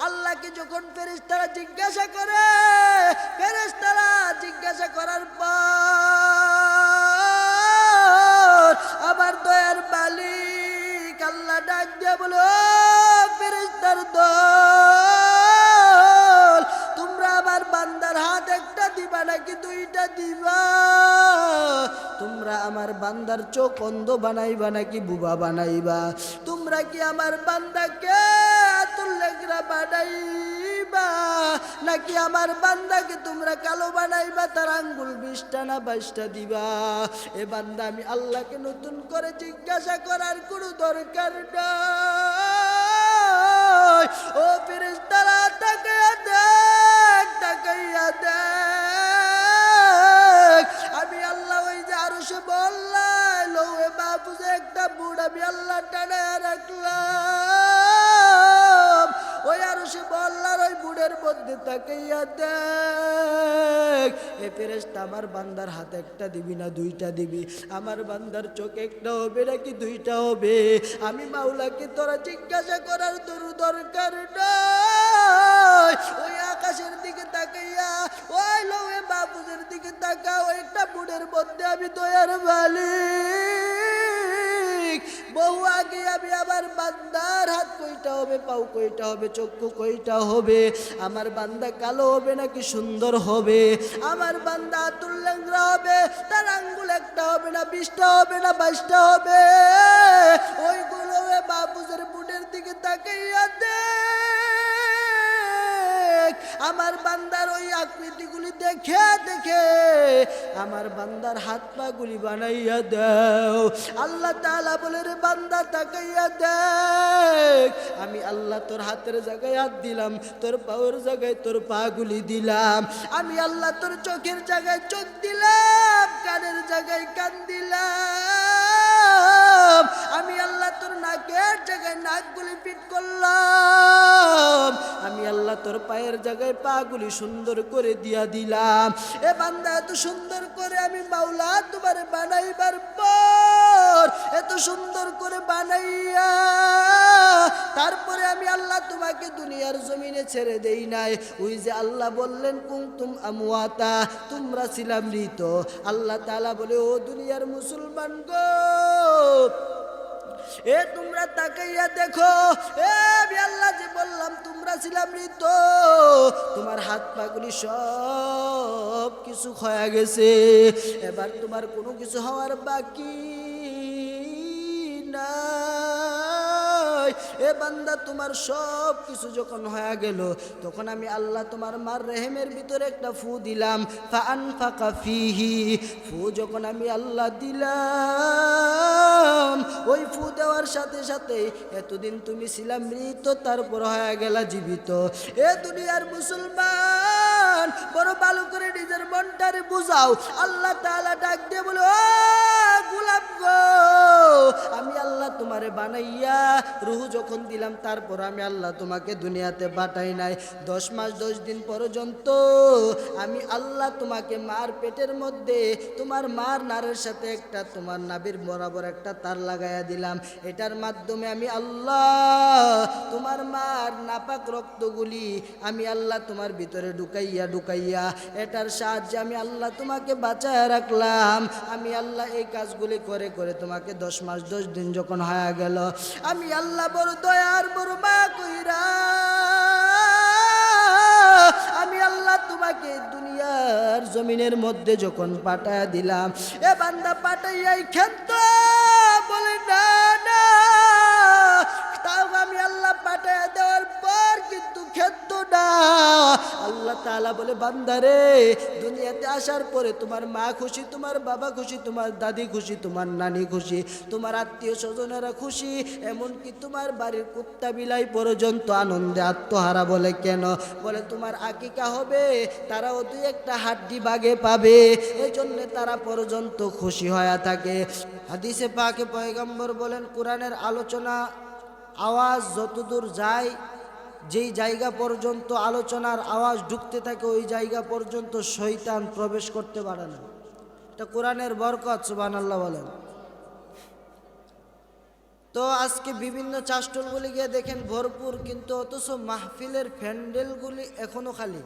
আল্লাহকে যখন ফেরেশতারা জিজ্ঞাসা করে, ফেরেশতারা জিজ্ঞাসা করার পর আবার দয়ার মালিক আল্লাহ ডাক দিয়ে বলে, ও ফেরেশতার দল, তোমরা আমার বান্দার হাত একটা দিবা নাকি দুইটা দিবা? তোমরা আমার বান্দার চোখ অন্ধ বানাইবা নাকি বুবা বানাইবা? তোমরা কি আমার বান্দাকে আতুল্লেগরা বানাইবা নাকি আমার বান্দাকে তোমরা কালো বানাইবা, তার আঙ্গুল 20টা না 22টা দিবা? এ বান্দা, আমি আল্লাহকে নতুন করে জিজ্ঞাসা করার কোনো দরকার নাই। ও ফেরেশতারা তাকাইয়া দেখ, তাকাইয়া দেখ, আমি আল্লাহ ওই যে আরশে বললাম লৌহে মাহফুজে একটা বুড় আমি আল্লাহ টানায়া রাখলাম। ওই আরশে বললার ওই বুড়ের মধ্যে তাকাইয়া দেখ, এ ফেরেশতা আমার বান্দার হাতে একটা দিবি না দুইটা দিবি? আমার বান্দার চোখ একটা হবে নাকি দুইটা হবে? আমি মাওলাকে তোরা জিজ্ঞাসা করার দরকার নাই। ওই আকাশের দিকে তাকাইয়া ওই লৌহে মাহফুজের দিকে তাকা, ওই একটা বুড়ের মধ্যে আমি দয়ার মালিক বহু আগে আমি আমার বান্দার হাত কয়টা হবে, পাও কয়টা হবে, চক্ষু কয়টা হবে? আমার বান্দা কালো হবে নাকি সুন্দর হবে? আমার বান্দা আতুল্লেংরা হবে, তার আঙ্গুল একটা হবে না 20টা হবে না 22টা হবে? ওইগুলো মাহফুজের বুড়ের দিকে তাকাইয়া দেখ, আমার বান্দার ওই আকৃতিগুলি দেখে দেখে আমার বান্দার হাত পা গুলি বানাইয়া দাও। আল্লাহ তাআলা বলে, রে বান্দা তাকাইয়া দেখ, আমি আল্লাহ তোর হাতের জায়গায় হাত দিলাম, তোর পায়ের জায়গায় তোর পা গুলি দিলাম, আমি আল্লাহ তোর চোখের জায়গায় চোখ দিলাম, কানের জায়গায় কান দিলাম, আমি আল্লাহ তোর নাকের জায়গায় নাকগুলি ফিট করলাম, আমি আল্লাহ তোর পায়ের জায়গায় পা গুলি সুন্দর করে দিয়া দিলাম। এ বান্দা, এত সুন্দর করে আমি মাওলা তোমারে বানাইবার পর, এত সুন্দর করে বানাইয়া তারপরে আমি আল্লাহ তোমাকে দুনিয়ার জমিনে ছেড়ে দেই নাই। ওই যে আল্লাহ বললেন কুনতুম আমওয়াতা, তোমরা ছিলাম মৃত। আল্লাহ তাআলা বলে, ও দুনিয়ার মুসলমান গো, এ তোমরা তাকাইয়া দেখো, এ আমি আল্লাহ যে বললাম তোমরা ছিলাম মৃত, তোমার হাত পাগুলি সব কিছু ক্ষয়ে গেছে, এবার তোমার কোনো কিছু হওয়ার বাকি নাই। এ বান্দা, তোমার সব কিছু যখন হয়ে গেল, তখন আমি আল্লাহ তোমার মার রেহেমের ভিতরে একটা ফু দিলাম, ফাআনফাকা ফিহি, ফু যখন আমি আল্লাহ দিলাম, ওই ফু দেওয়ার সাথে সাথে এতদিন তুমি ছিলাম মৃত, তারপর হয়ে গেলা জীবিত। এ দুনিয়ার মুসলমান, বড় ভালো করে নিজের মনটারে বুঝাও। আল্লাহ তাআলা ডাক দিয়ে বলে, ও গোলাম গো, আমি আল্লাহ তোমারে বানাইয়া রুহু যখন দিলাম, তারপর আমি আল্লাহ তোমাকে দুনিয়াতে পাঠাই নাই। 10 মাস 10 দিন পর্যন্ত আমি আল্লাহ তোমাকে মার পেটের মধ্যে তোমার মার নারের সাথে একটা তোমার নাভির বরাবর একটা তার লাগাইয়া দিলাম। এটার মাধ্যমে আমি আল্লাহ তোমার মার নাপাক রক্তগুলি আমি আল্লাহ তোমার ভিতরে ঢুকাইয়া ঢুকাইয়া এটার সাহায্যে আমি আল্লাহ তোমাকে বাঁচায় রাখলাম। আমি আল্লাহ এই কাজগুলি করে করে তোমাকে 10 মাস 10 দিন যখন হয়ে গেল, আমি আল্লাহ বড় দয়ার বড় মা কইরা আমি আল্লাহ তোমাকে দুনিয়ার জমিনের মধ্যে যখন পাঠায়া দিলাম, এ বান্দা পাঠাইয়াই খেত বলে না না, তাও আমি আল্লাহ পাঠায়া দেওয়ার পর কিন্তু খেত না। আল্লাহ তাআলা বলে, বান্দারে, দুনিয়াতে আসার পরে তোমার মা খুশি, তোমার বাবা খুশি, তোমার দাদি খুশি, তোমার নানি খুশি, তোমার আত্মীয় স্বজনেরা খুশি, এমনকি তোমার বাড়ির কুত্তা বিলাই পর্যন্ত আনন্দে আত্মহারা। বলে কেন? বলে তোমার আকিকা হবে, তারাও 2-1টা হাড্ডি বাগে পাবে, এই জন্য তারা পর্যন্ত খুশি হয়ে থাকে। হাদিসে পাকে পয়গম্বর বলেন, কোরআনের আলোচনা আওয়াজ যতদূর যায়, যেই জায়গা পর্যন্ত আলোচনার আওয়াজ ঢুকতে থাকে, ওই জায়গা পর্যন্ত শয়তান প্রবেশ করতে পারে না। এটা কোরআনের বরকত, সুবহানাল্লাহ বলেন। তো আজকে বিভিন্ন চাষটলগুলি গিয়ে দেখেন ভরপুর, কিন্তু অথচ মাহফিলের প্যান্ডেলগুলি এখনো খালি।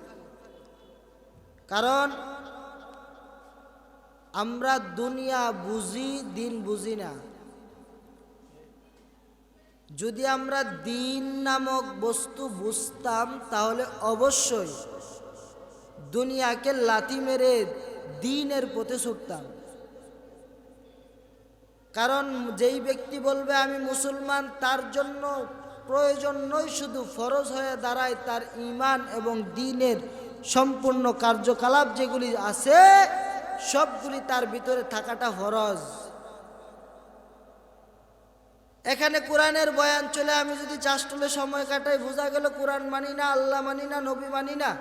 কারণ আমরা দুনিয়া বুঝি, দিন বুঝি না। যদি আমরা দিন নামক বস্তু বুঝতাম তাহলে অবশ্যই দুনিয়াকে লাথি মেরে দিনের পথে ছুটতাম। কারণ যেই ব্যক্তি বলবে আমি মুসলমান, তার জন্য প্রয়োজন নয় শুধু, ফরজ হয়ে দাঁড়ায় তার ঈমান এবং দ্বীনের সম্পূর্ণ কার্যকলাপ যেগুলি আছে সবগুলি তার ভিতরে থাকাটা ফরজ। এখানে কোরআনের বয়ান চলে আমি যদি চাষটলে সময় কাটাই, বোঝা গেল কোরআন মানি না, আল্লাহ মানি না, নবী মানি না।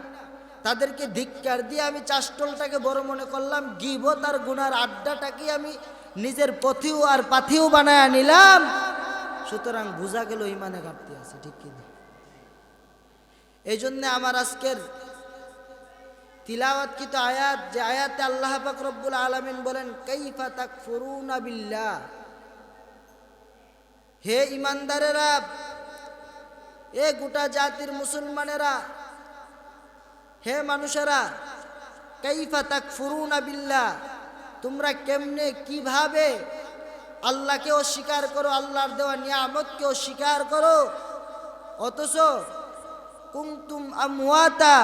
তাদেরকে ধিক্কার দিয়ে আমি চাষটলটাকে বড় মনে করলাম, গীবত আর গুনার আড্ডাটাকে আমি নিজের পথিও আর পাথিও বানায় নিলাম। সুতরাং বোঝা গেল ইমানে ঘাটতি আছে, ঠিক কিনা? এই জন্যে আমার আজকের তিলাওয়াতকৃত আয়াত, যে আয়াতে আল্লাহ পাক রব্বুল আলামিন বলেন কাইফা তাকফুরুনা বিল্লাহ, হে ইমানদারেরা, এ গোটা জাতির মুসলমানেরা, হে মানুষেরা, কাইফা তাকফুরুনা বিল্লাহ, তোমরা কেমনে কিভাবে আল্লাহকে অস্বীকার করো, আল্লাহর দেওয়া নিয়ামতকে অস্বীকার করো, অথচ কুনতুম আমওয়াতা,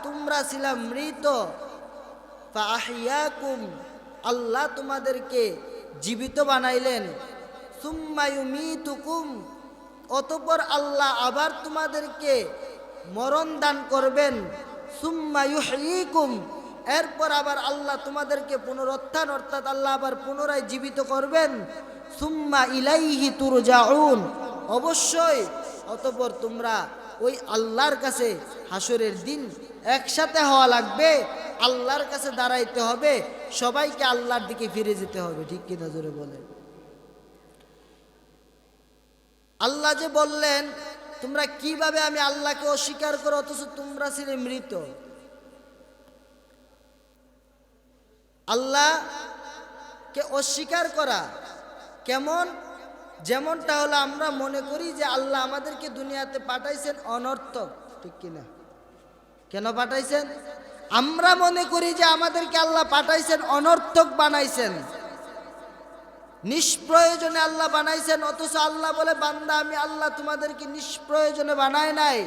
তোমরা ছিলা মৃত, ফাআহইয়াকুম, আল্লাহ তোমাদেরকে জীবিত বানাইলেন, সুম্মা ইউমিতুকুম, অতঃপর আল্লাহ আবার তোমাদেরকে মরণ দান করবেন, সুম্মা ইউহয়িকুম, এরপর আবার আল্লাহ তোমাদেরকে পুনরুত্থান অর্থাৎ আল্লাহ আবার পুনরায় জীবিত করবেন, সুম্মা ইলাইহি তুরজাউন, অবশ্যই অতঃপর তোমরা ওই আল্লাহর কাছে হাসরের দিন একসাথে হওয়া লাগবে, আল্লাহর কাছে দাঁড়াইতে হবে, সবাইকে আল্লাহর দিকে ফিরে যেতে হবে, ঠিক কিনা জোরে বলেন। আল্লাহ যে বললেন তোমরা কিভাবে আমি আল্লাহকে অস্বীকার করো অথচ তোমরা ছিলে মৃত। আল্লাহকে অস্বীকার করা কেমন? যেমনটা হলো আমরা মনে করি যে আল্লাহ আমাদেরকে দুনিয়াতে পাঠাইছেন অনর্থক, ঠিক কিনা? কেন পাঠাইছেন? আমরা মনে করি যে আমাদেরকে আল্লাহ পাঠাইছেন অনর্থক বানাইছেন, নিষ্প্রয়োজনে আল্লাহ বানাইছেন, অথচ আল্লাহ বলে বান্দা আমি আল্লাহ তোমাদেরকে নিষ্প্রয়োজনে বানাই নাই।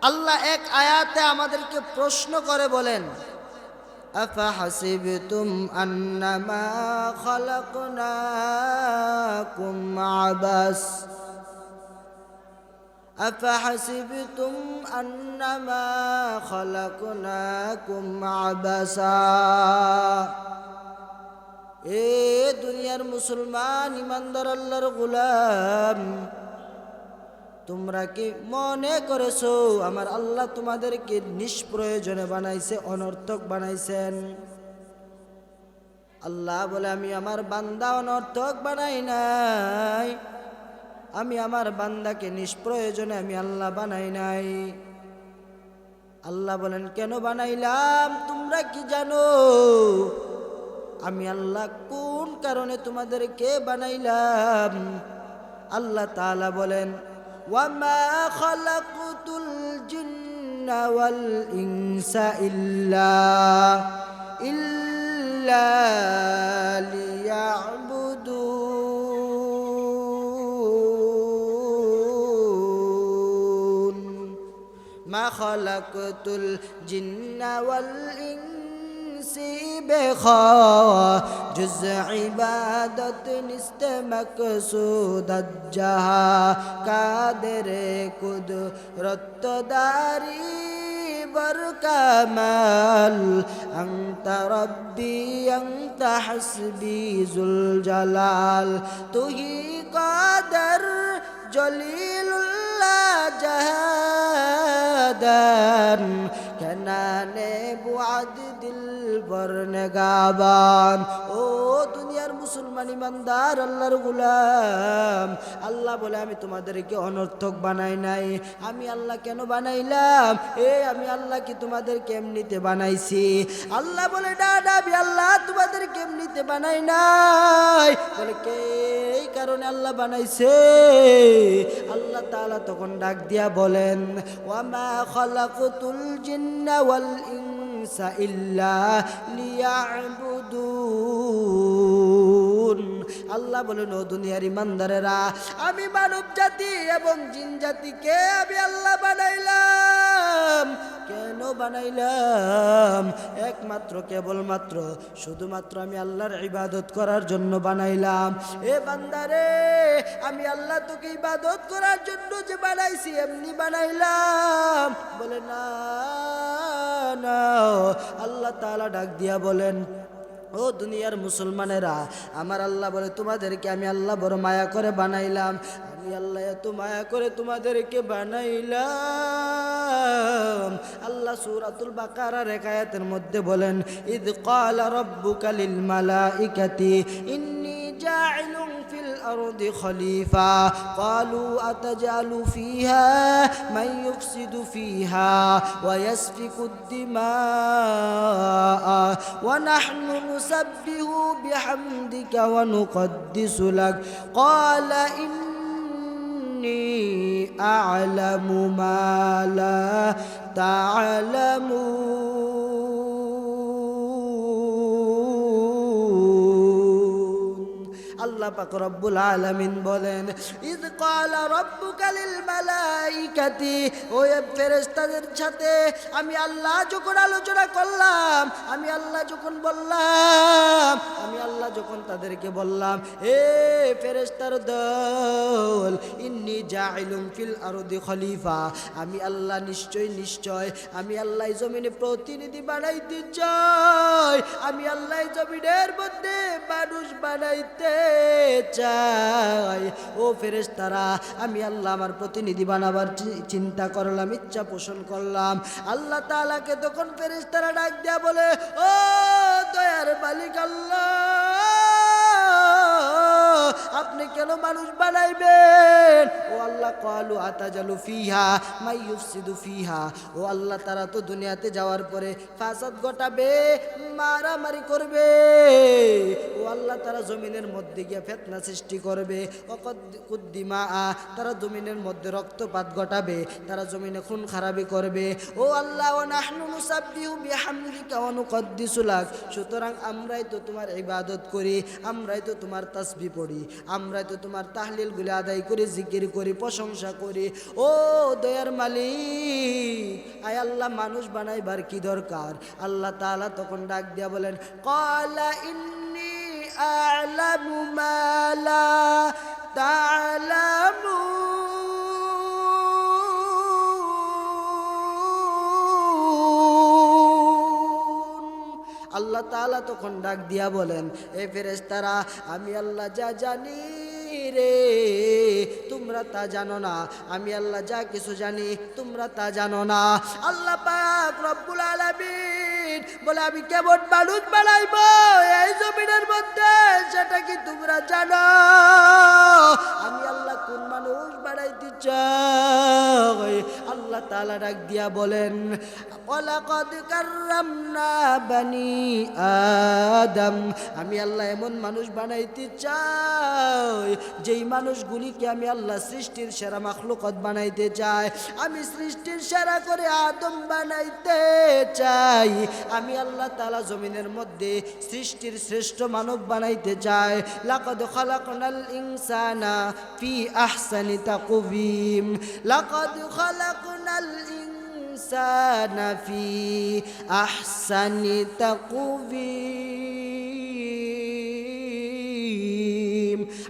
আল্লাহ এক আয়াতে আমাদেরকে প্রশ্ন করে বলেন আফাহাসিবতুম আন্নামা খালাকনাকুম আবাস, আফাহাসিবতুম আন্নামা খালাকনাকুম আবাসা। এ দুনিয়ার মুসলমান ইমানদার আল্লাহর গোলাম, তোমরা কি মনে করেছো আমার আল্লাহ তোমাদেরকে নিষ্প্রয়োজনে বানাইছে, অনর্থক বানাইছেন? আল্লাহ বলে আমি আমার বান্দা অনর্থক বানাই নাই, আমি আমার বান্দাকে নিষ্প্রয়োজনে আমি আল্লাহ বানাই নাই। আল্লাহ বলেন কেন বানাইলাম তোমরা কি জানো? আমি আল্লাহ কোন কারণে তোমাদেরকে বানাইলাম? আল্লাহ তাআলা বলেন ওয়ামা খালাকতুল জিন্না ওয়াল ইনসা ইল্লা লিয়াবুদুন, মা খালাকতুল জিন্না ওয়াল जुज़ इबादत निस्त मक़सूद जहा कादर कुदरत दारी बर कमाल अंत रब्बी अंत हस्बी जुल जलाल तू ही कादर जलीलुल्लाह जहादन কেনানে বুয়াদ দিল বরনে গাবান। ও দুনিয়ার মুসলমান মুসলমান ইমানদার আল্লাহর গোলাম, আল্লাহ বলে আমি তোমাদেরকে অনর্থক বানাই নাই। আমি আল্লাহ কেন বানাইলাম? আমি আল্লাহ কি তোমাদেরকে এমনিতে বানাইছি? আল্লাহ বলে না না, আমি আল্লাহ তোমাদেরকে এমনিতে বানাই নাই। বলে কে? এই কারণে আল্লাহ বানাইছে। আল্লাহ তাআলা তখন ডাক দিয়া বলেন, ওয়ামা খালাকতুল জিন্না ওয়াল ইনসা ইল্লা লিয়াবুদুন। আল্লাহ বলেন, ও দুনিয়ার ইমানদারেরা, আমি মানব জাতি এবং জিন জাতিকে আমি আল্লাহ বানাইলাম। কেন বানাইলাম? একমাত্র কেবলমাত্র শুধুমাত্র আমি আল্লাহর ইবাদত করার জন্য বানাইলাম। বান্দারে, আমি আল্লাহ তোকে ইবাদত করার জন্য যে বানাইছি এমনি বানাইলাম? বলে না না। আল্লাহ তাআলা ডাক দিয়া বলেন, ও দুনিয়ার মুসলমানেরা, আমার আল্লাহ বলে তোমাদেরকে আমি আল্লাহ বড় মায়া করে বানাইলাম। আমি আল্লাহ এত মায়া করে তোমাদেরকে বানাইলাম। আল্লাহ সূরাতুল বাকারার এক আয়াতের মধ্যে বলেন, ইদ ক্বালা রাব্বুকা লিল মালাইকাতি ইন্নী জাইলুন ফিল আরদি খলিফা ক্বালু আতাজালু ফিহা মান ইউফসিদু ফিহা ওয়া ইয়াসফিকুদ দিমাআ ওয়া নাহনু নুসাব্বিহু বিহামদিকা ওয়া নুকদ্দিসু লাক ক্বালা ইন্নী আ'লামু মা লা তা'লামুন। আল্লাহ পাক রব্বুল আলামিন বলেন, ইয ক্বালা রাব্বুকা লিল মালাইকাতি, ওই ফেরেশতাদের সাথে আমি আল্লাহ যখন আলোচনা করলাম, আমি আল্লাহ যখন বললাম, আমি আল্লাহ যখন তাদেরকে বললাম, ফেরেশতার দল, ইন্নী জাইলুম ফিল আরদি খলিফা, আমি আল্লাহ নিশ্চয় নিশ্চয় আমি আল্লাহ জমিনে প্রতিনিধি বানাইতে চাই। আমি আল্লাহ জমিনের মধ্যে মানুষ বানাইতে চাই। ও ফেরেশতারা, আমি আল্লাহ আমার প্রতিনিধি বানাবার চিন্তা করলাম, ইচ্ছা পোষণ করলাম। আল্লাহ তাআলাকে তখন ফেরেশতারা ডাক দেয়া বলে, ও দয়ার মালিক আল্লাহ, আপনি কেন মানুষ বানাইবেন? ও আল্লাহ, ক্বালু আতাজালু ফিহা মাই ইউফসিদু ফিহা, ও আল্লাহ তারা তো দুনিয়াতে যাওয়ার পরে ফাসাদ ঘটাবে, মারামারি করবে। ও আল্লাহ, তারা জমিনের মধ্যে গিয়ে ফিতনা সৃষ্টি করবে। কুদ্দিমা, তারা জমিনের মধ্যে রক্তপাত ঘটাবে, তারা জমিনে খুন খারাপি করবে। ও আল্লাহ, ওয়া নাহনু নুসাব্বিহু বিহামদিকা ওয়া নুকদ্দিসু লাক, সুতরাং আমরাই তো তোমার ইবাদত করি, আমরাই তো তোমার তাসবিহ পড়ি, আমরাই তো তোমার তাহলিলগুলি আদায় করি, জিকির করি, প্রশংসা করি। ও দয়ার মালিক, আয় আল্লাহ, মানুষ বানাইবার কি দরকার? আল্লাহ তাআলা তখন ডাক দিয়া বলেন, ক্বালা ইন্নী আ'লামু মা লা তা'লামুন। আল্লাহ তাআলা তখন ডাক দিয়া বলেন, এ ফেরেশতারা, আমি আল্লাহ যা জানি রে, তোমরা তা জানো না। আমি আল্লাহ যা কিছু জানি, তোমরা তা জানো না। আল্লাহ পাক রব্বুল আলামিন বলে, আমি কেমন মানুষ বানাইবো এই জমিনের মধ্যে, সেটা কি তোমরা জানো? আমি আল্লাহ কোন মানুষ বানাইতে চাই? আল্লাহ তাআলা ডাক দিয়া বলেন, ওয়ালাকাদ কাররামনা বানি আদম, আমি আল্লাহ এমন মানুষ বানাইতে চাই যেই মানুষগুলিকে আমি আল্লাহ সৃষ্টির সেরা মাখলুকাত বানাইতে চাই। আমি সৃষ্টির সেরা করে আদম বানাইতে চাই। আমি আল্লাহ তাআলা জমিনের মধ্যে সৃষ্টির শ্রেষ্ঠ মানব বানাইতে চাই। লাকাদ খালাকনাল ইনসানা ফি আহসানি তাকওয়িম, লাকাদ খালাকনাল ইনসানা ফি আহসানি তাকওয়িম।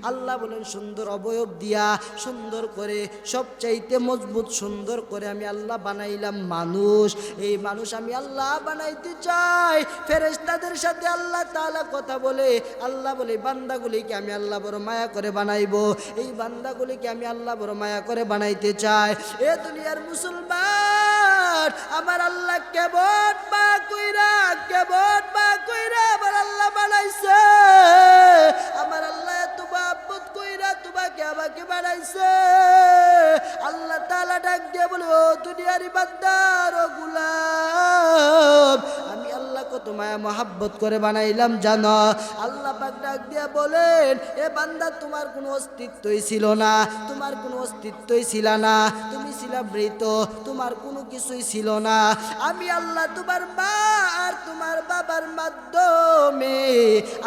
আল্লাহ বলেন, সুন্দর অবয়ব দিয়া, সুন্দর করে, সবচাইতে মজবুত সুন্দর করে আমি আল্লাহ বানাইলাম মানুষ। এই মানুষ আমি আল্লাহ বানাইতে চাই। ফেরেশতাদের সাথে আল্লাহ তাআলা কথা বলে, আল্লাহ বলে, বান্দাগুলিকে আমি আল্লাহ বড় মায়া করে বানাইবো, এই বান্দাগুলিকে আমি আল্লাহ বড় মায়া করে বানাইতে চাই। এ দুনিয়ার মুসলমান, আমার আল্লাহ কেমন বা কইরা আমার আল্লাহ বানাইছে। আমার বানাইছে। আল্লাহ তাআলা ডাক দিয়ে বলে, ও দুনিয়ার বান্দার ও গোলাম, আমি আল্লাহ কত মায়া মহাব্বত করে বানাইলাম জানো। আল্লাহ পাক ডাক দিয়ে বলেন, এ বান্দা তোমার কোনো অস্তিত্বই ছিল না, তোমার কোনো অস্তিত্বই ছিল না, তুমি ছিলা মৃত, তোমার কোনো কিছুই ছিল না। আমি আল্লাহ তোমার মা আর তোমার বাবার মাধ্যমে,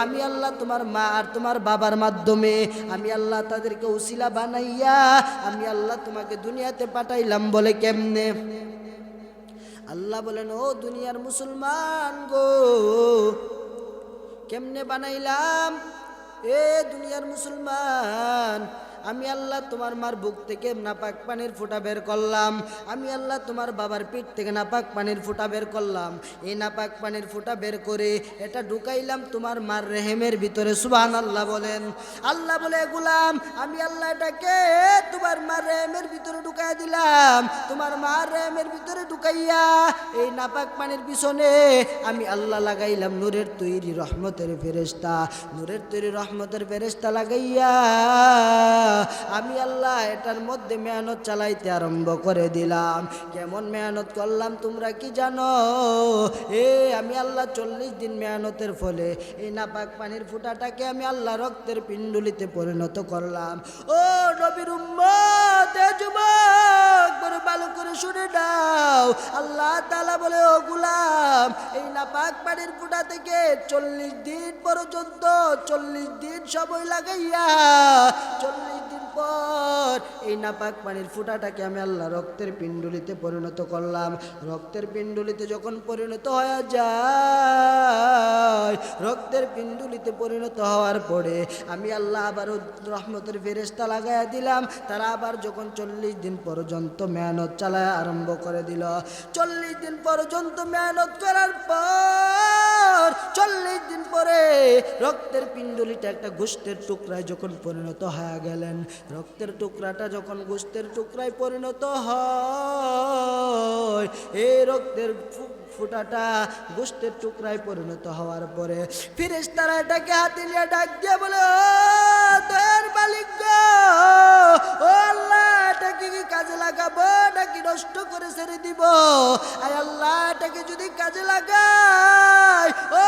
আমি আল্লাহ তোমার মা আর তোমার বাবার মাধ্যমে, আমি আল্লাহ তাদেরকে উসিলা বানাইয়া আমি আল্লাহ তোমাকে দুনিয়াতে পাঠাইলাম। বলে কেমনে? আল্লাহ বলেন, ও দুনিয়ার মুসলমান গো, কেমনে বানাইলাম? এ দুনিয়ার মুসলমান, আমি আল্লাহ তোমার মার বুক থেকে নাপাক পানির ফোঁটা বের করলাম, আমি আল্লাহ তোমার বাবার পিঠ থেকে নাপাক পানির ফোঁটা বের করলাম। এই নাপাক পানির ফোঁটা বের করে এটা ঢুকাইলাম তোমার মার রেহেমের ভিতরে। সুবহানাল্লাহ বলেন। আল্লাহ বলে, গোলাম আমি আল্লাহ এটাকে তোমার মার রেহেমের ভিতরে ঢুকাই দিলাম। তোমার মার রেহেমের ভিতরে ঢুকাইয়া এই নাপাক পানির পিছনে আমি আল্লাহ লাগাইলাম নূরের তৈরি রহমতের ফেরেশতা। নূরের তৈরি রহমতের ফেরেশতা লাগাইয়া আমি আল্লাহ এটার মধ্যে মেহনত চালাইতে আরম্ভ করে দিলাম। কেমন মেহনত করলাম তোমরা কি জানো? আমি আল্লাহ 40 দিন মেহনতের ফলে এই নাপাক পানির ফোঁটাটাকে আমি আল্লাহ রক্তের পিণ্ডুলিতে পরিণত করলাম। ও নবীর উম্মত, এ যুবক, বড় ভালো করে শুনে নাও। আল্লাহ তাআলা বলে, ও গোলাম, এই নাপাক পানির ফোঁটা থেকে 40 দিন পর্যন্ত 40 দিন সময় লাগাইয়া 40 দিন পর এই নাপাক পানির ফোঁটাটাকে আমি আল্লাহ রক্তের পিণ্ডুলিতে পরিণত করলাম। রক্তের পিণ্ডুলিতে যখন পরিণত হয়ে যায়, রক্তের পিণ্ডুলিতে পরিণত হওয়ার পরে আমি আল্লাহ আবারও রহমতের ফেরেশতা লাগাইয়া দিলাম। তারা আবার যখন 40 দিন পর্যন্ত মেহনত চালায় আরম্ভ করে দিল। 40 দিন পর্যন্ত মেহনত করার পর 40 দিন পরে রক্তের পিণ্ডুলিটা একটা গোশতের টুকরায় যখন পরিণত হয়ে গেলেন, রক্তের টুকরাটা যখন গোশতের টুকরায় পরিণত হয়, এই রক্তের ফোঁটাটা গোশতের টুকরায় পরিণত হওয়ার পরে ফেরেশতারা এটাকে হাতে নিয়ে ডাক দিয়ে বলে, ও দয়ার মালিক গো, ও আল্লাহ, এটাকে কি কাজে লাগাবো নাকি নষ্ট করে ছেড়ে দিব? আয় আল্লাহ, এটাকে যদি কাজে লাগাই, ও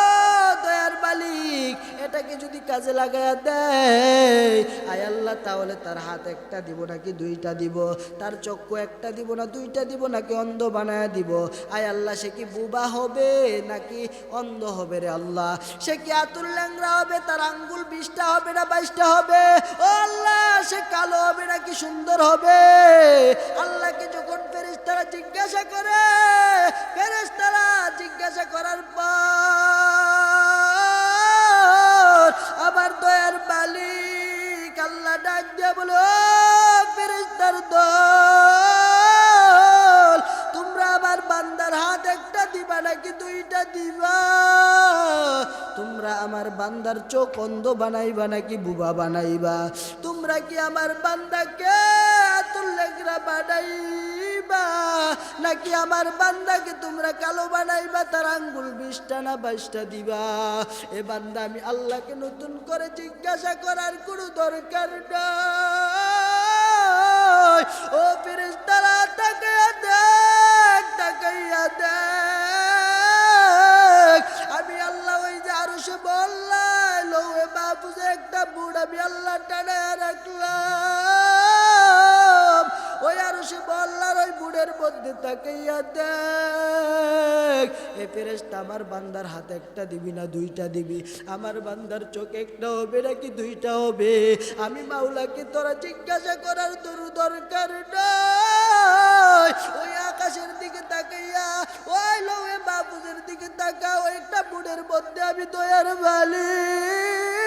দয়ার মালিক, এটাকে যদি কাজে লাগায়া দেয়, আয় আল্লাহ, তাহলে তার হাত একটা দিব নাকি দুইটা দিব? তার চক্ষু একটা দিব না দুইটা দিব নাকি অন্ধ বানায়া দিব? আয় আল্লাহ, সে কি বুবা হবে নাকি অন্ধ হবে রে আল্লাহ? সে কি আতুর ল্যাংরা হবে, তার আঙ্গুল 20টা হবে না 22টা হবে? ও আল্লাহ, সে কালো হবে নাকি সুন্দর হবে? আল্লাহকে যখন ফেরেশতারা জিজ্ঞাসা করে, ফেরেশতারা জিজ্ঞাসা করার পর আবার দয়ার মালিক আল্লাহ ডাক দিয়ে বলো, ফেরেশতার দল, তোমরা আমার বান্দার হাত একটা দিবা নাকি দুইটা দিবা? তোমরা আমার বান্দার চোখ অন্ধ বানাইবা নাকি বুবা বানাইবা? তোমরা কি আমার বান্দাকে আতুল লেগরা বানাইবা নাকি আমার বান্দাকে তোমরা কালো বানাইবা, তার আঙ্গুল 20টা না 22টা দিবা? এ বান্দা, আমি আল্লাহকে নতুন করে জিজ্ঞাসা করার কোনো দরকার নাই। ও ফেরেশতারা, তাকাইয়া দেখ, তাকাইয়া দেখ, আমি আল্লাহ ওই যে আরশে বললাম, লৌহে মাহফুজে একটা বুড় আমি আল্লাহ টানায়া রাখলাম। ওই আরশে বললার ওই বুড়ের মধ্যে তাকাইয়া দেখ, এ ফেরেশতা, আমার বান্দার হাতে একটা দিবি না দুইটা দিবি? আমার বান্দার চোখ একটা হবে নাকি দুইটা হবে? আমি মাওলাকে তোরা জিজ্ঞাসা করার তোর দরকার নাই। ওই আকাশের দিকে তাকাইয়া ওই লৌহে মাহফুজের দিকে তাকা, ওই একটা বুড়ের মধ্যে আমি দয়ার মালিক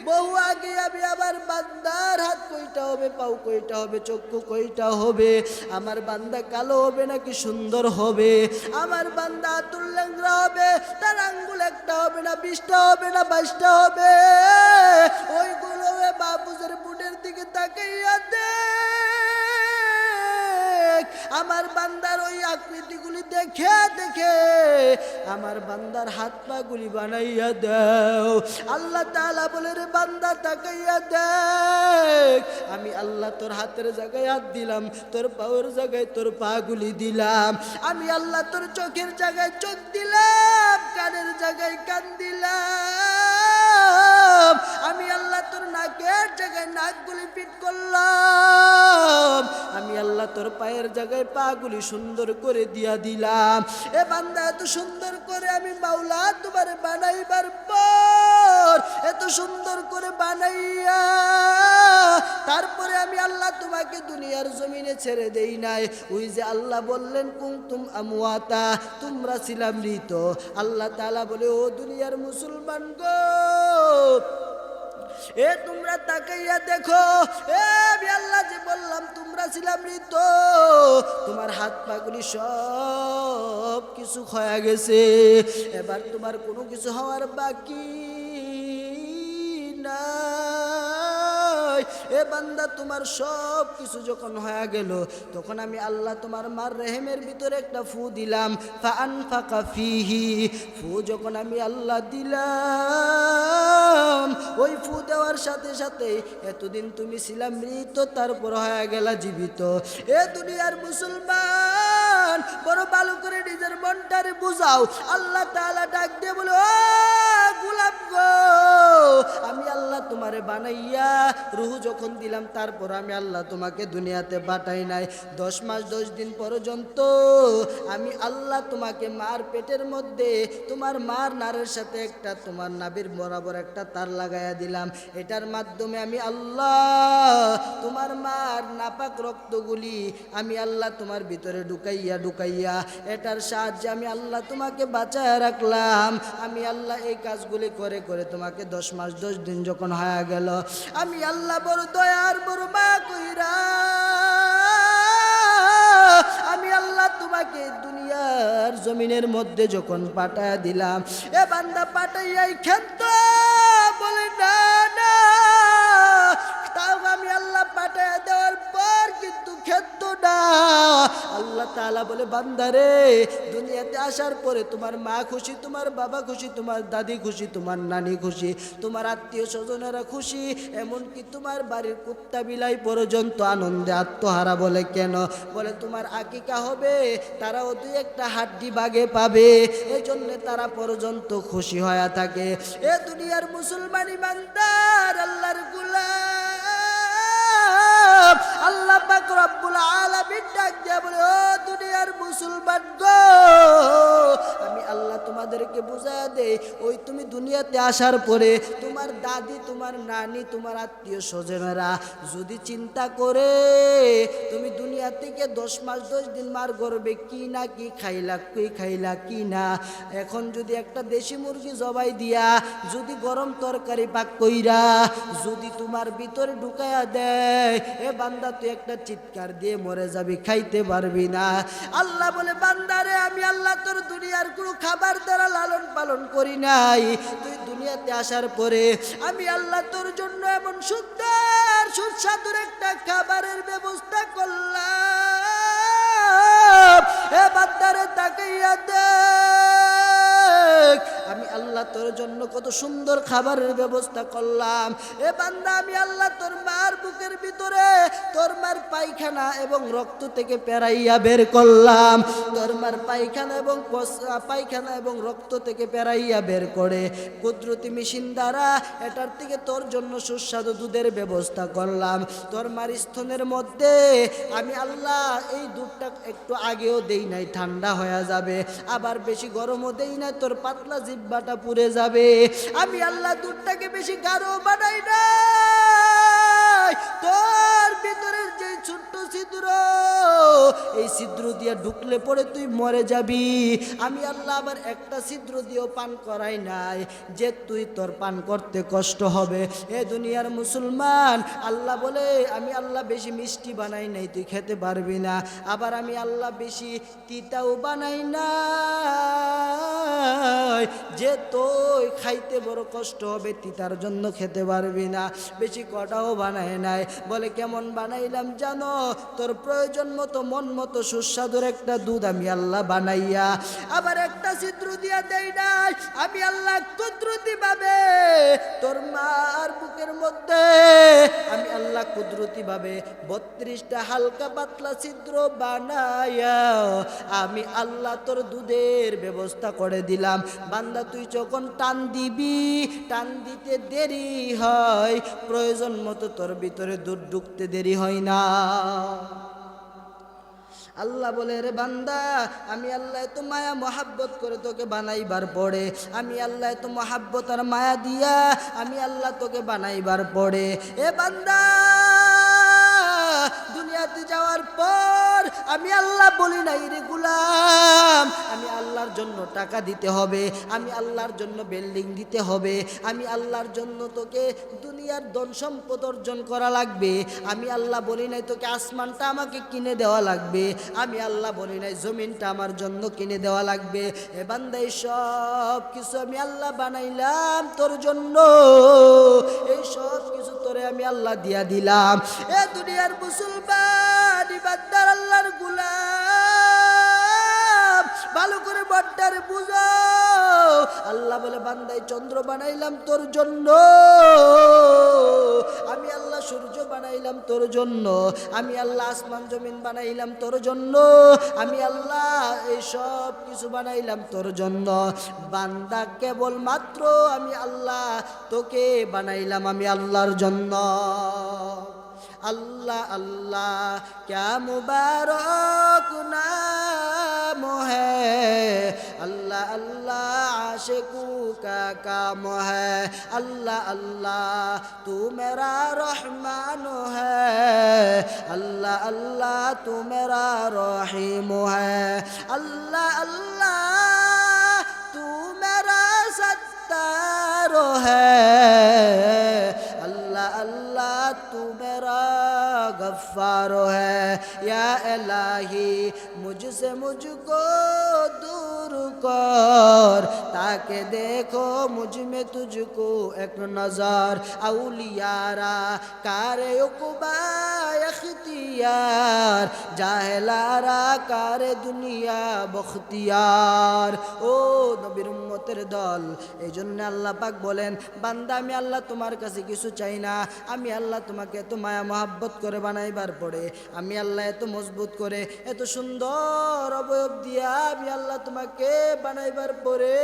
বহু আগে আমি আমার বান্দার হাত কয়টা হবে, পাও কয়টা হবে, চক্ষু কয়টা হবে, আমার বান্দা কালো হবে নাকি সুন্দর হবে, আমার বান্দা আতুল ল্যাংরা হবে, তার আঙ্গুল একটা হবে না 20টা হবে না 22টা হবে? ওইগুলো মাহফুজের বুড়ের দিকে তাকাইয়া দেখ, আমার বান্দার ওই আকৃতিগুলি দেখে দেখে আমার বান্দার হাত পা গুলি বানাইয়া দাও। আল্লাহ তাআলা বলে, রে বান্দা তাকাইয়া দেখ, আমি আল্লাহ তোর হাতের জায়গায় হাত দিলাম, তোর পায়ের জায়গায় তোর পা গুলি দিলাম, আমি আল্লাহ তোর চোখের জায়গায় চোখ দিলাম, কানের জায়গায় কান দিলাম, আমি আল্লাহ তোর নাকের জায়গায় নাকগুলি ফিট করলাম, আমি আল্লাহ তোর পায়ের জায়গায় পা গুলি সুন্দর করে দিয়া দিলাম। এ বান্দা, এত সুন্দর করে আমি মাওলা তোমার বানাইবার পর, এত সুন্দর করে বানাইয়া তারপরে আমি আল্লাহ তোমাকে দুনিয়ার জমিনে ছেড়ে দেই নাই। ওই যে আল্লাহ বললেন কুনতুম আমওয়াতা, তোমরা ছিলা মৃত। আল্লাহ তাআলা বলে, ও দুনিয়ার মুসলমান গো, এ তোমরা তাকাইয়া দেখো, এ আমি আল্লাহ যে বললাম তোমরা ছিলা মৃত, তোমার হাত পা গুলি সব কিছু ক্ষয়ে গেছে, এবার তোমার কোনো কিছু হওয়ার বাকি নাই। এ বান্দা, তোমার সব কিছু যখন হয়ে গেল, তখন আমি আল্লাহ তোমার মার রেহেমের ভিতরে একটা ফু দিলাম, ফাআনফাকা ফিহি, ফু যখন আমি আল্লাহ দিলাম, ওই ফু দেওয়ার সাথে সাথে এতদিন তুমি ছিলা মৃত, তারপর হয়ে গেলা জীবিত। এ দুনিয়ার মুসলমান, বড় ভালো করে নিজের মনটারে বুঝাও। আল্লাহ তাআলা ডাক দিয়ে বলে, ও গোলাম গো, আমি আল্লাহ তোমারে বানাইয়া রুহ যখন দিলাম, তারপর আমি আল্লাহ তোমাকে দুনিয়াতে পাঠাই নাই। 10 মাস 10 দিন পর্যন্ত আমি আল্লাহ তোমাকে মার পেটের মধ্যে, তোমার মার নারের সাথে একটা, তোমার নাভির বরাবর একটা তার লাগাইয়া দিলাম। এটার মাধ্যমে আমি আল্লাহ তোমার মার নাপাক রক্তগুলি আমি আল্লাহ তোমার ভিতরে ঢুকাইয়া ঢুকাইয়া, এটার সাহায্যে আমি আল্লাহ তোমাকে বাঁচায় রাখলাম। আমি আল্লাহ এই কাজগুলি করে করে তোমাকে 10 মাস 10 দিন যখন হয়ে গেল, আমি আল্লাহ বড় দয়ার বড় মা কইরা আমি আল্লাহ তোমাকে দুনিয়ার জমিনের মধ্যে যখন পাঠায়া দিলাম, এ বান্দা পাঠাইয়াই খেত বলে, না না, তাও আমি আল্লাহ পাঠায়া দেওয়ার পর কিন্তু খেত না। আল্লাহ তাআলা বলে, বান্দারে, দুনিয়াতে আসার পরে তোমার মা খুশি, তোমার বাবা খুশি, তোমার দাদি খুশি, তোমার নানি খুশি, তোমার আত্মীয় স্বজনেরা খুশি, এমনকি তোমার বাড়ির কুত্তা বিলাই পর্যন্ত আনন্দে আত্মহারা। বলে কেন? বলে তোমার আকিকা হবে, তারাও 2-1টা হাড্ডি বাগে পাবে, এই জন্য তারা পর্যন্ত খুশি হয়ে থাকে। এ দুনিয়ার মুসলমান ইমানদার আল্লাহর গোলাম, আল্লাহ পাক রব্বুল আলামিন ডাক দিয়া বলে, ও দুনিয়ার মুসলমান গো, আমি আল্লাহ তোমাদেরকে বুঝায়া দেই, ওই তুমি দুনিয়াতে আসার পরে তোমার দাদি, তোমার নানি, তোমার আত্মীয় স্বজনেরা যদি চিন্তা করে তুমি দুনিয়া থেকে 10 মাস 10 দিন মার গর্বে কি না কি খাইলা, কি খাইলা কি না, এখন যদি একটা দেশি মুরগি জবাই দিয়া যদি গরম তরকারি পাক কইরা যদি তোমার ভিতরে ঢুকায়া দেয়, এ বান্দা তুই একটা চিৎকার দিয়ে মরে যাবি, খাইতে পারবি না। আল্লাহ বলে, বান্দারে, আমি আল্লাহ তোর দুনিয়ার কোনো খাবার দ্বারা লালন পালন করি নাই, তুই দুনিয়াতে আসার পরে আমি আল্লাহ তোর জন্য এমন সুন্দর সুস্বাদুর একটা খাবারের ব্যবস্থা করলাম। এ বান্দারে, তাকাইয়া দেখ, আমি আল্লাহ তোর জন্য কত সুন্দর খাবারের ব্যবস্থা করলাম। এ বান্দা, আমি আল্লাহ তোর মার বুকের ভিতরে তোর মার পায়খানা এবং রক্ত থেকে পেরাইয়া বের করলাম, তোর মার পায়খানা এবং রক্ত থেকে পেরাইয়া বের করে কুদরতি মেশিন দ্বারা এটার থেকে তোর জন্য সুস্বাদু দুধের ব্যবস্থা করলাম। তোর মার স্তনের মধ্যে আমি আল্লাহ এই দুধটা একটু আগেও দেই নাই, ঠান্ডা হয়ে যাবে, আবার বেশি গরমও দেই নাই, তোর পাতলা জিহ্বাটা পুড়ে যাবে। আমি আল্লাহ দুধটাকে বেশি গাঢ় বানাই নাই, তোর ভিতরের যে ছোট্ট ছিদ্র, এই ছিদ্র দিয়ে ঢুকলে পরে তুই মরে যাবি। আমি আল্লাহ আবার একটা ছিদ্র দিয়েও পান করাই নাই, যে তুই তোর পান করতে কষ্ট হবে। এ দুনিয়ার মুসলমান, আল্লাহ বলে, আমি আল্লাহ বেশি মিষ্টি বানাই নাই, তুই খেতে পারবি না, আবার আমি আল্লাহ বেশি তিতাও বানাই নাই, যে তুই খাইতে বড় কষ্ট হবে, তিতার জন্য খেতে পারবি না, বেশি কটাও বানাই নাই। বলে কেমন বানাইলাম জানো? তোর প্রয়োজন মতো মন মতো সুস্বাদুর একটা দুধ আমি আল্লাহ বানাইয়া আবার একটা ছিদ্র দিয়া দেই নাই, আমি আল্লাহ কুদরতি ভাবে তোর মার বুকের মধ্যে আমি আল্লাহ কুদরতি ভাবে 32টা হালকা পাতলা ছিদ্র বানাইয়া আমি আল্লাহ তোর দুধের ব্যবস্থা করে দিলাম। বান্দা তুই যখন টান দিবি, টান দিতে দেরি হয়, প্রয়োজন মতো তোর ভিতরে দুধ ঢুকতে দেরি হয় না। আল্লাহ বলে, রে বান্দা, আমি আল্লাহ এত মায়া মহাব্বত করে তোকে বানাইবার পরে, আমি আল্লাহ এত মহাব্বত আর মায়া দিয়া আমি আল্লাহ তোকে বানাইবার পরে, এ বান্দা দুনিয়াতে যাওয়ার পর আমি আল্লাহ বলি নাই রে গোলাম আমি আল্লাহর জন্য টাকা দিতে হবে, আমি আল্লাহর জন্য বিল্ডিং দিতে হবে, আমি আল্লাহর জন্য তোকে দুনিয়ার ধন সম্পদ অর্জন করা লাগবে, আমি আল্লাহ বলি নাই তোকে আসমানটা আমাকে কিনে দেওয়া লাগবে, আমি আল্লাহ বলি নাই জমিনটা আমার জন্য কিনে দেওয়া লাগবে। এ বান্দা এই সব কিছু আমি আল্লাহ বানাইলাম তোর জন্য, এই সব কিছু তোরে আমি আল্লাহ দিয়া দিলাম। এ দুনিয়ার মুসলমান ইবাদদার আল্লাহর গোলাম ভালো করে বড্ডারে বুঝো, আল্লাহ বলে বান্দাই চন্দ্র বানাইলাম তোর জন্য, আমি আল্লাহ সূর্য বানাইলাম তোর জন্য, আমি আল্লাহ আসমান জমিন বানাইলাম তোর জন্য, আমি আল্লাহ এই সব কিছু বানাইলাম তোর জন্য। বান্দা কেবল মাত্র আমি আল্লাহ তোকে বানাইলাম আমি আল্লাহর জন্য। अल्लाह अल्लाह क्या मुबारक नाम है, अल्लाह अल्लाह आशिकों का काम है, अल्लाह अल्लाह तू मेरा रहमान है, अल्लाह अल्लाह तू मेरा रहीम है, अल्लाह अल्लाह तू मेरा सत्तार है, अल्लाह अल्लाह तू मेरा गफ्फार है। या इलाही मुझसे मुझको दूर कर, ताकि देखो मुझ में तुझको एक नजर, औलियारा कारे उक़बा इख्तियार, जाहिलारा कारे दुनिया बख्तियार। ও নবীর উম্মতের দল, এই জন্য আল্লাহ পাক বলেন, বান্দা আমি আল্লাহ তোমার কাছে কিছু চাই না, আমি আল্লাহ তোমাকে এত মায়া মহাব্বত করে বানাইবার পরে, আমি আল্লাহ এত মজবুত করে এত সুন্দর অবয়ব দিয়া আমি আল্লাহ তোমাকে বানাইবার পরে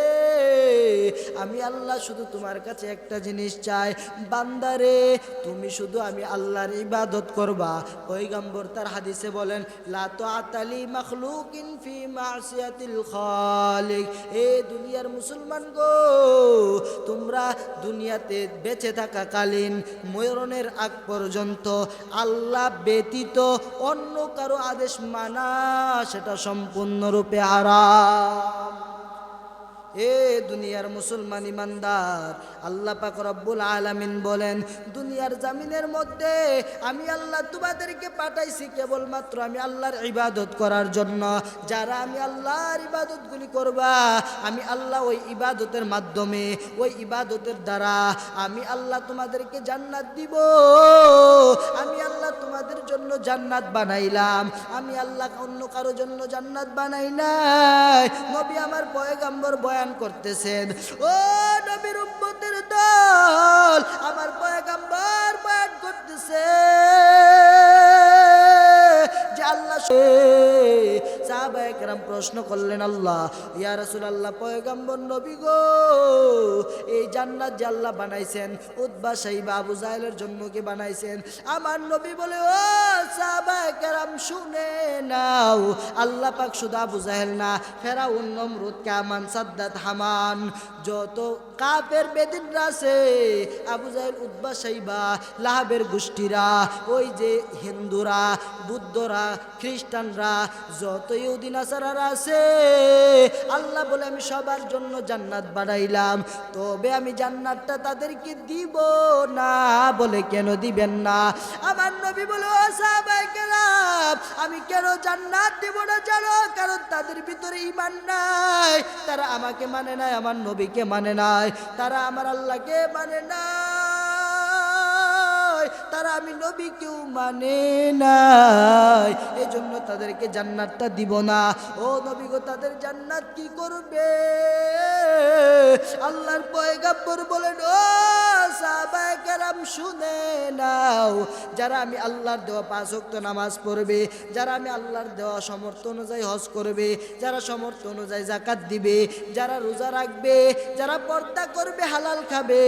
আমি আল্লাহ শুধু তোমার কাছে একটা জিনিস চাই, বান্দারে তুমি শুধু আমি আল্লাহর ইবাদত করবা। পয়গম্বর তার হাদিসে বলেন, লা তাআতা লি মাখলুকিন ফি মাসিয়াতিল খালিক। এ দুনিয়ার মুসলমান গো, তোমরা দুনিয়াতে বেঁচে থাকাকালীন মরণের আগ পর্যন্ত আল্লাহ ব্যতীত অন্য কারো আদেশ মানা সেটা সম্পূর্ণরূপে হারাম। এ দুনিয়ার মুসলমান ইমানদার, আল্লাহ পাক রব্বুল আলামিন বলেন, দুনিয়ার জমিনের মধ্যে আমি আল্লাহ তোমাদেরকে পাঠাইছি কেবলমাত্র আমি আল্লাহর ইবাদত করার জন্য। যারা আমি আল্লাহর ইবাদতগুলি করবা, আমি আল্লাহ ওই ইবাদতের মাধ্যমে, ওই ইবাদতের দ্বারা আমি আল্লাহ তোমাদেরকে জান্নাত দিব। আমি আল্লাহ তোমাদের জন্য জান্নাত বানাইলাম, আমি আল্লাহ অন্য কারো জন্য জান্নাত বানাই নাই। নবী আমার পয়গম্বর বয়ান করতেছেন, ও নবীর উম্মতের দল, আমার পয়গম্বর বয়ান করতেছে যে আল্লাহ। সাহাবায়ে কেরাম প্রশ্ন করলেন, আল্লাহ ইয়া রাসূলুল্লাহ, পয়গম্বর নবী গো, এই জান্নাত যে আল্লাহ বানাইছেন উতবা সাইবা আবু জাহেলের জন্য কি বানাইছেন? আমার নবী বলে, ও সাহাবায়ে কেরাম শুনে নাও, আল্লাহ পাক শুধু আবু জাহেল না, ফেরাউন, নমরুদ, কামান, সাদ্দাত, হামান, যত কাফের বেদিনরা আছে, আবু জাহেল, উতবা সাইবা, লাহাবের গোষ্ঠীরা, ওই যে হিন্দুরা, বুদ্ধরা, খ্রিস্টানরা, যত ইহুদি নাসারারা আছে, আল্লাহ বলে আমি সবার জন্য জান্নাত বানাইলাম, তবে আমি জান্নাতটা তাদেরকে দিব না। বলে কেন দিবেন না? আমার নবী বলে, ও সাহাবায়ে কেরাম, আমি কেন জান্নাত দিব না জানো? কারণ তাদের ভিতরে ঈমান নাই, তারা আমাকে মানে নাই, আমার নবীকে মানে নাই, তারা আমার আল্লাহকে মানে নাই, তারা আমি নবীকেও মানে নাই, এজন্য তাদেরকে জান্নাতটা দিব না। ও নবী গো, তাদের জান্নাত কি করবে? আল্লাহর পয়গম্বর বলেন, ও সাহাবায়ে কেরাম শুনে নাও, যারা আমি আল্লাহর দেওয়া 5 ওয়াক্ত নামাজ পড়বে, যারা আমি আল্লাহর দেওয়া সামর্থ্য অনুযায়ী হজ করবে, যারা সামর্থ্য অনুযায়ী যাকাত দিবে, যারা রোজা রাখবে, যারা পর্দা করবে, হালাল খাবে,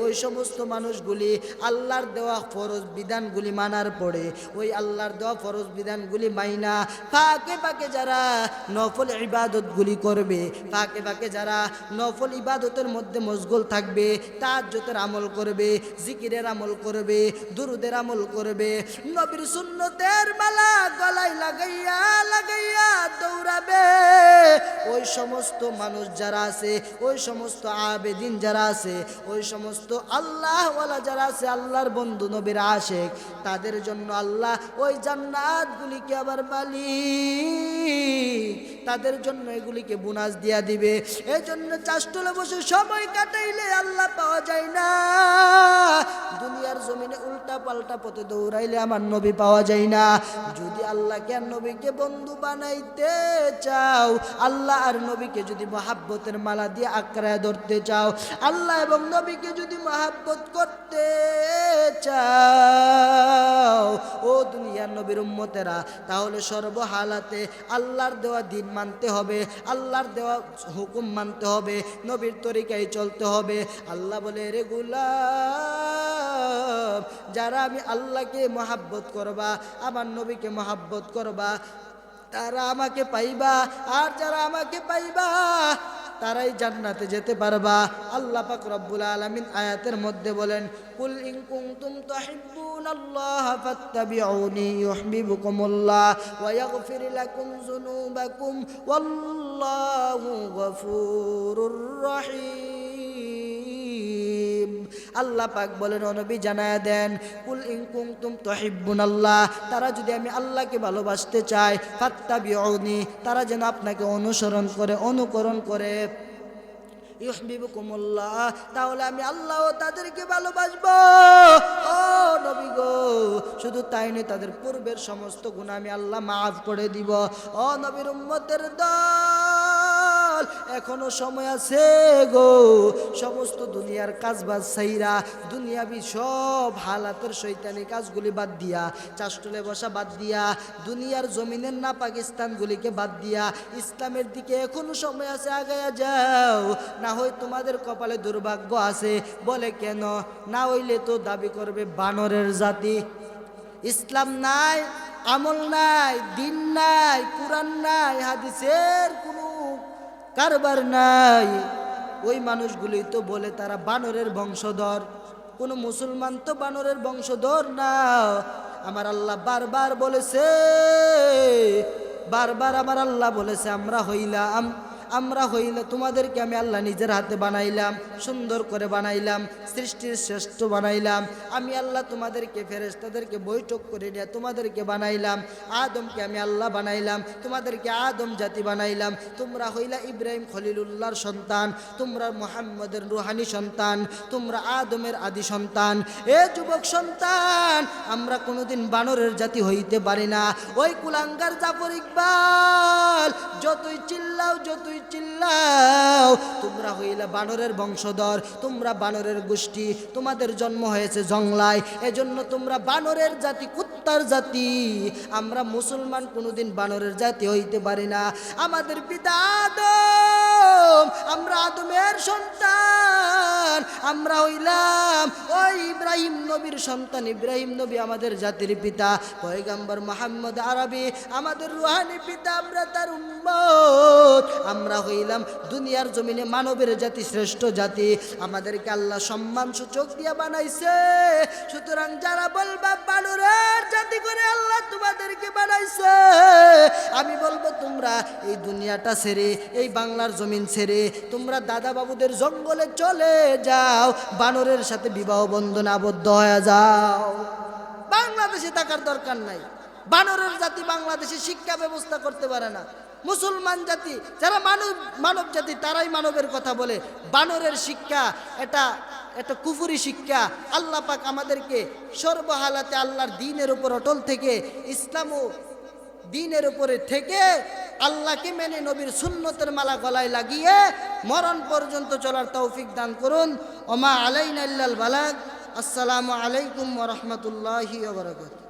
ওই সমস্ত মানুষগুলি আল্লাহর দেওয়া ফরজ বিধানগুলি মানার পরে, ওই আল্লাহর দেওয়া ফরজ বিধানগুলি মাইনা ফাঁকে ফাঁকে যারা নফল ইবাদতগুলি করবে, ফাঁকে ফাঁকে যারা নফল ইবাদতের মধ্যে মশগুল থাকবে, তাহাজ্জুদের আমল করবে, জিকিরের আমল করবে, দুরুদের আমল করবে, নবীর সুন্নতের মালা গলায় লাগাইয়া লাগাইয়া দৌড়াবে, ওই সমস্ত মানুষ যারা আছে, ওই সমস্ত আবেদিন যারা আছে, ওই সমস্ত আল্লাহওয়ালা যারা আছে, আল্লাহর বন্ধু নবীর আশিক, তাদের জন্য আল্লাহ ওই জান্নাতগুলিকে আবার মালিক, তাদের জন্য এগুলিকে বোনাস দিয়া দিবে। এই জন্য চাষটলে বসে সময় কাটাইলে আল্লাহ পাওয়া যায় না, দুনিয়ার জমিনে উল্টা পাল্টা পথে দৌড়াইলে আমার নবী পাওয়া যায় না। যদি আল্লাহকে আর নবীকে বন্ধু বানাইতে চাও, আল্লাহ আর নবীকে যদি মহাব্বতের মালা দিয়ে আঁকড়ায় ধরতে চাও, আল্লাহ এবং নবীকে যদি মহাব্বত করতে চাও, ও দুনিয়ার নবীর উম্মতেরা, তাহলে সর্বহালাতে আল্লাহর দেওয়া দিন মানতে হবে, আল্লাহর দেওয়া হুকুম মানতে হবে, নবীর তরিকায় চলতে হবে। আল্লাহ বলে, রে গোলাম, যারা আমি আল্লাহকে মহাব্বত করবা, আমার নবীকে মহাব্বত করবা, তারা আমাকে পাইবা, আর যারা আমাকে পাইবা তারাই জান্নাতে যেতে পারবা। আল্লাহ পাক রব্বুল আলামিন আয়াতের মধ্যে বলেন, কুল ইন কুনতুম তুহিব্বুনাল্লাহ ফাত্তাবিউনি ইউহিব্বুকুমুল্লাহ ওয়া ইয়াগফির লাকুম যুনুবাকুম ওয়াল্লাহু গফুরুর রহিম। আল্লাহ পাক বলেন, ও নবী জানায়া দেন, কুল ইন কুনতুম তুহিব্বুনাল্লাহ, তারা যদি আমি আল্লাহকে ভালোবাসতে চায়, ফাত্তাবিউনি, তারা যেন আপনাকে অনুসরণ করে, অনুকরণ করে, ইউহিব্বুকুমুল্লাহ, তাহলে আমি আল্লাহও তাদেরকে ভালোবাসবো। ও নবী গো, শুধু তাই নয়, তাদের পূর্বের সমস্ত গুনাহ আমি আল্লাহ মাফ করে দিব। ও নবীর উম্মতের দল, এখনো সময় আছে গো, সমস্ত দুনিয়ার কাজবাজ ছাইরা, দুনিয়াবি সব হালাতের শয়তানি কাজগুলি বাদ দিয়া, চাষটুলে বসা বাদ দিয়া, দুনিয়ার জমিনের না পাকিস্তানগুলিকে বাদ দিয়া, ইসলামের দিকে এখনো সময় আছে, আগায়া যাও, না হয় তোমাদের কপালে দুর্ভাগ্য আছে। বলে কেন? না হইলে তো দাবি করবে বানরের জাতি, ইসলাম নাই, আমল নাই, দিন নাই, কুরআন নাই, হাদিসের কোনো কারবার নাই। ওই মানুষগুলি তো বলে তারা বানরের বংশধর। কোনো মুসলমান তো বানরের বংশধর না। আমার আল্লাহ বারবার বলেছে, বারবার আমার আল্লাহ বলেছে, আমরা হইলে তোমাদেরকে আমি আল্লাহ নিজের হাতে বানাইলাম, সুন্দর করে বানাইলাম, সৃষ্টির শ্রেষ্ঠ বানাইলাম। আমি আল্লাহ তোমাদেরকে, ফেরেশতাদেরকে বৈঠক করে নিয়ে তোমাদেরকে বানাইলাম। আদমকে আমি আল্লাহ বানাইলাম, তোমাদেরকে আদম জাতি বানাইলাম। তোমরা হইলা ইব্রাহিম খলিলুল্লাহর সন্তান, তোমরা মুহাম্মদের রুহানি সন্তান, তোমরা আদমের আদি সন্তান। এ যুবক সন্তান, আমরা কোনোদিন বানরের জাতি হইতে পারি না। ওই কুলাঙ্গার জাফর ইকবাল যতই চিল্লাও, যতই চিল্লাও, তোমরা হইলা বানরের বংশধর, তোমরা বানরের গোষ্ঠী, তোমাদের জন্ম হয়েছে জংলায়, এজন্য তোমরা বানরের জাতি, কুত্তার জাতি। আমরা মুসলমান কোনোদিন বানরের জাতি হইতে পারি না। আমাদের পিতা আদম, আমরা আদমের সন্তান, আমরা হইলাম ওই ইব্রাহিম নবীর সন্তান। ইব্রাহিম নবী আমাদের জাতির পিতা, পয়গম্বর মুহাম্মদ আরবি আমাদের রুহানি পিতা, আমরা তার উম্মত। আমরা হইলাম দুনিয়ার জমিনে মানবের জাতি, শ্রেষ্ঠ জাতি। আমাদেরকে আল্লাহ সম্মান সূচক দিয়া বানাইছে। সুতরাং যারা বলবা বানরের জাতি করে আল্লাহ তোমাদেরকে বানাইছে, আমি বলবো তোমরা এই দুনিয়াটা ছেড়ে, এই বাংলার জমিন ছেড়ে তোমরা দাদা বাবুদের জঙ্গলে চলে যাও, বানরের সাথে বিবাহ বন্ধনে আবদ্ধ হয়ে যাও। বাংলাদেশে থাকার দরকার নাই। বানরের জাতি বাংলাদেশে শিক্ষা ব্যবস্থা করতে পারে না। মুসলমান জাতি যারা মানব জাতি, তারাই মানবের কথা বলে। বানরের শিক্ষা এটা একটা কুফুরি শিক্ষা। আল্লাহ পাক আমাদেরকে সর্বহালাতে আল্লাহর দ্বীনের উপর অটল থেকে, ইসলাম ও দ্বীনের উপরে থেকে আল্লাহকে মেনে নবীর সুন্নতের মালা গলায় লাগিয়ে মরণ পর্যন্ত চলার তৌফিক দান করুন। ওমা আলাইনা ইল্লাল বালাগ। আসসালামু আলাইকুম ওয়া রাহমাতুল্লাহি ওয়া বারাকাতুহু।